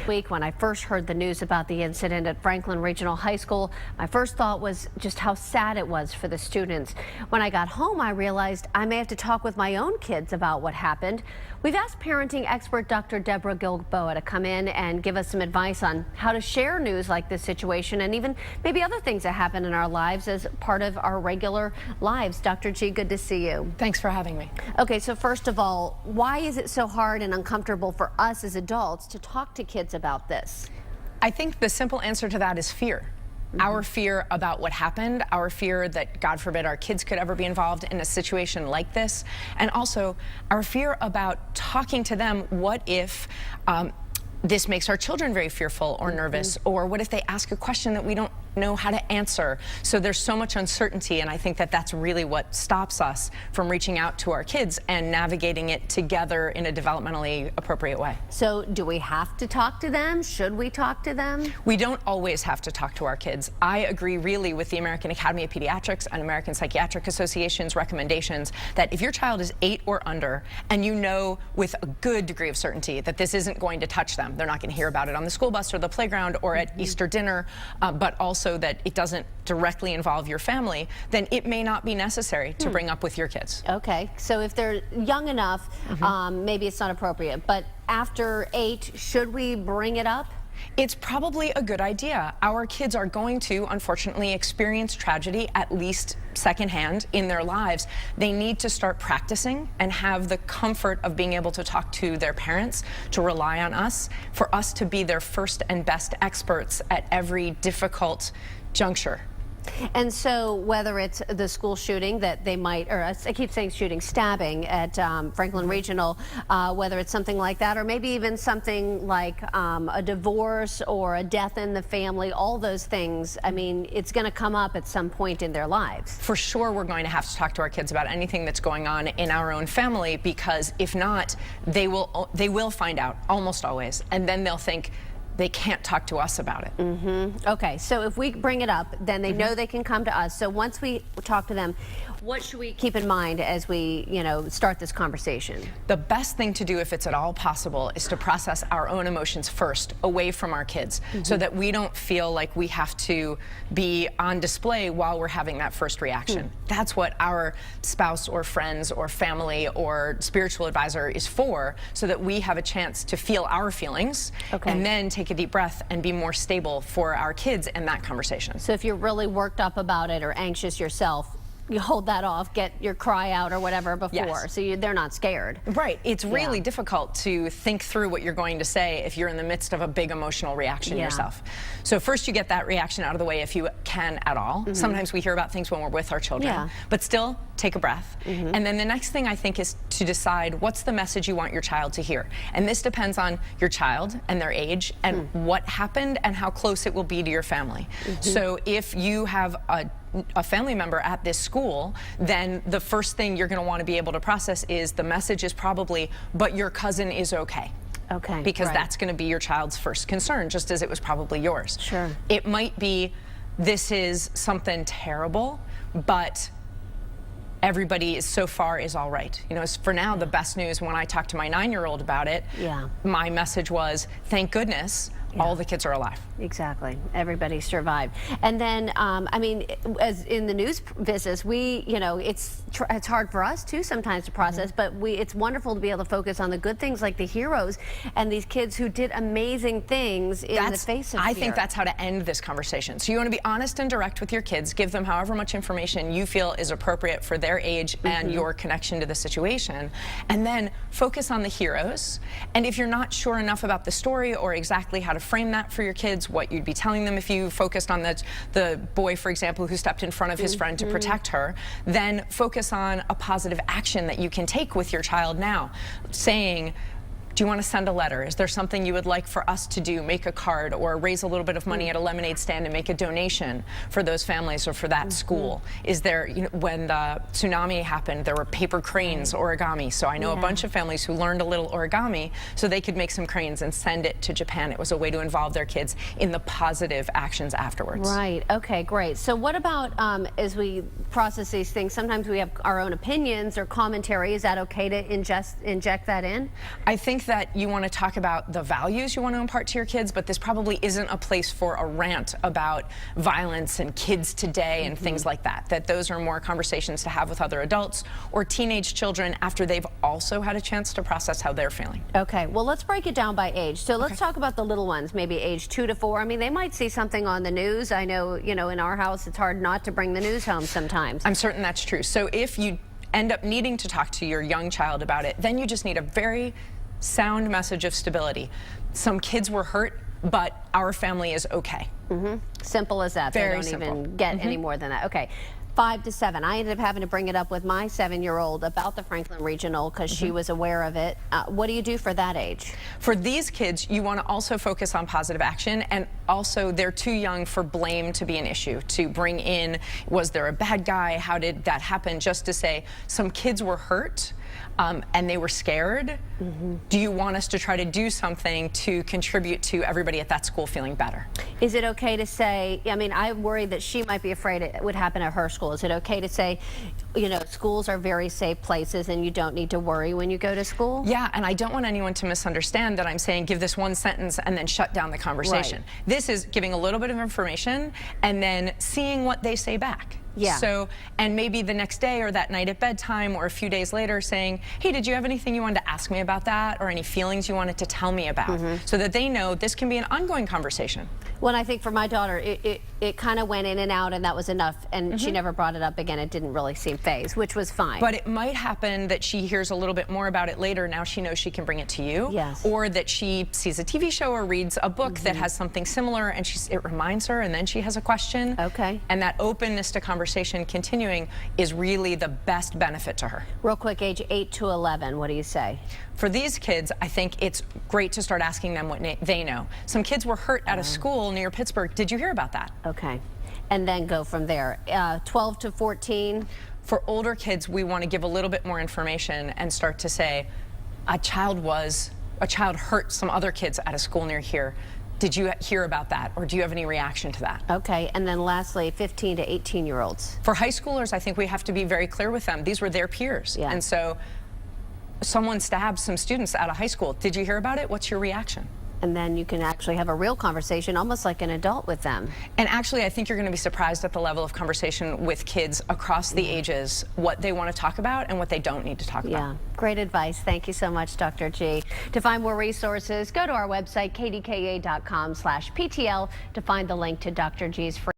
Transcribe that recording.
Week when I first heard the news about the incident at Franklin Regional High School, my first thought was just how sad it was for the students. When I got home, I realized I may have to talk with my own kids about what happened. We've asked parenting expert Dr. Deborah Gilboa to come in and give us some advice on how to share news like this situation and even maybe other things that happen in our lives as part of our regular lives. Dr. G, good to see you. Thanks for having me. Okay, so first of all, why is it so hard and uncomfortable for us as adults to talk to kids about this? I think the simple answer to that is fear. Our fear about what happened, our fear that, God forbid, our kids could ever be involved in a situation like this, and also our fear about talking to them. What if this makes our children very fearful or nervous, or what if they ask a question that we don't know how to answer? So there's so much uncertainty, and I think that that's really what stops us from reaching out to our kids and navigating it together in a developmentally appropriate way. So do we have to talk to them? Should we talk to them? We don't always have to talk to our kids. I agree really with the American Academy of Pediatrics and American Psychiatric Association's recommendations that if your child is 8 or under and you know with a good degree of certainty that this isn't going to touch them, they're not going to hear about it on the school bus or the playground or at Easter dinner, but also that it doesn't directly involve your family, then it may not be necessary to bring up with your kids. Okay, so if they're young enough, maybe it's not appropriate, but after 8, should we bring it up? It's probably a good idea. Our kids are going to, unfortunately, experience tragedy, at least secondhand, in their lives. They need to start practicing and have the comfort of being able to talk to their parents, to rely on us, for us to be their first and best experts at every difficult juncture. And so whether it's the school shooting that they might, or I keep saying shooting, stabbing at Franklin Regional, whether it's something like that, or maybe even something like a divorce or a death in the family, all those things, I mean, it's going to come up at some point in their lives. For sure, we're going to have to talk to our kids about anything that's going on in our own family, because if not, they will find out almost always, and then they'll think they can't talk to us about it. Okay, so if we bring it up, then they know they can come to us. So once we talk to them, what should we keep in mind as we, start this conversation? The best thing to do, if it's at all possible, is to process our own emotions first, away from our kids, so that we don't feel like we have to be on display while we're having that first reaction. That's what our spouse or friends or family or spiritual advisor is for, so that we have a chance to feel our feelings and then take a deep breath and be more stable for our kids in that conversation. So if you're really worked up about it or anxious yourself, you hold that off, get your cry out or whatever before, so they're not scared. Right. It's really difficult to think through what you're going to say if you're in the midst of a big emotional reaction yourself. So first you get that reaction out of the way if you can at all. Sometimes we hear about things when we're with our children, but still take a breath. And then the next thing I think is to decide what's the message you want your child to hear. And this depends on your child and their age and what happened and how close it will be to your family. So if you have a family member at this school, then the first thing you're going to want to be able to process is the message is probably, but your cousin is okay. Okay. Because that's going to be your child's first concern, just as it was probably yours. Sure. It might be, this is something terrible, but everybody so far is all right. For now, the best news, when I talked to my 9-year-old about it, my message was, thank goodness, all the kids are alive. Exactly. Everybody survived. And then, I mean, as in the news business, it's hard for us too sometimes to process, but it's wonderful to be able to focus on the good things like the heroes and these kids who did amazing things in the face of fear. I think that's how to end this conversation. So you want to be honest and direct with your kids, give them however much information you feel is appropriate for their age and your connection to the situation, and then focus on the heroes. And if you're not sure enough about the story or exactly how to frame that for your kids, what you'd be telling them if you focused on the boy, for example, who stepped in front of his friend to protect her, then focus on a positive action that you can take with your child now, saying, do you want to send a letter? Is there something you would like for us to do? Make a card or raise a little bit of money at a lemonade stand and make a donation for those families or for that school? Is there, when the tsunami happened, there were paper cranes, origami. So I know a bunch of families who learned a little origami so they could make some cranes and send it to Japan. It was a way to involve their kids in the positive actions afterwards. Right. Okay, great. So what about as we process these things, sometimes we have our own opinions or commentary. Is that okay to inject that in? I think think that you want to talk about the values you want to impart to your kids, but this probably isn't a place for a rant about violence and kids today and things like that. That those are more conversations to have with other adults or teenage children after they've also had a chance to process how they're feeling. Okay, well, let's break it down by age. So let's talk about the little ones, maybe age 2 to 4. I mean, they might see something on the news. I know, you know, in our house, it's hard not to bring the news home sometimes. I'm certain that's true. So if you end up needing to talk to your young child about it, then you just need a very sound message of stability. Some kids were hurt, but our family is okay. Simple as that. Very they don't simple. even get any more than that. Okay. 5 to 7. I ended up having to bring it up with my 7-year-old about the Franklin Regional because she was aware of it. What do you do for that age? For these kids, you want to also focus on positive action, and also they're too young for blame to be an issue, to bring in, was there a bad guy? How did that happen? Just to say, some kids were hurt and they were scared. Do you want us to try to do something to contribute to everybody at that school feeling better? Is it okay to say, I mean, I worry that she might be afraid it would happen at her school. Is it okay to say, you know, schools are very safe places and you don't need to worry when you go to school? Yeah, and I don't want anyone to misunderstand that I'm saying give this one sentence and then shut down the conversation. Right. This is giving a little bit of information and then seeing what they say back. Yeah. So, and maybe the next day or that night at bedtime or a few days later saying, hey, did you have anything you wanted to ask me about that, or any feelings you wanted to tell me about? So that they know this can be an ongoing conversation. Well, I think for my daughter, it kind of went in and out, and that was enough, and she never brought it up again. It didn't really seem phased, which was fine. But it might happen that she hears a little bit more about it later. Now she knows she can bring it to you. Yes. Or that she sees a TV show or reads a book that has something similar, and it reminds her, and then she has a question. Okay. And that openness to conversation continuing is really the best benefit to her. Real quick, age 8 to 11, what do you say? For these kids, I think it's great to start asking them what they know. Some kids were hurt at a school near Pittsburgh. Did you hear about that? Okay. And then go from there. 12 to 14. For older kids, we want to give a little bit more information and start to say, a child hurt some other kids at a school near here. Did you hear about that, or do you have any reaction to that? Okay, and then lastly, 15 to 18-year-olds. For high schoolers, I think we have to be very clear with them. These were their peers. Yeah. And so someone stabbed some students out of high school. Did you hear about it? What's your reaction? And then you can actually have a real conversation, almost like an adult with them. And actually, I think you're going to be surprised at the level of conversation with kids across the ages, what they want to talk about and what they don't need to talk about. Yeah, great advice. Thank you so much, Dr. G. To find more resources, go to our website, kdka.com/PTL, to find the link to Dr. G's free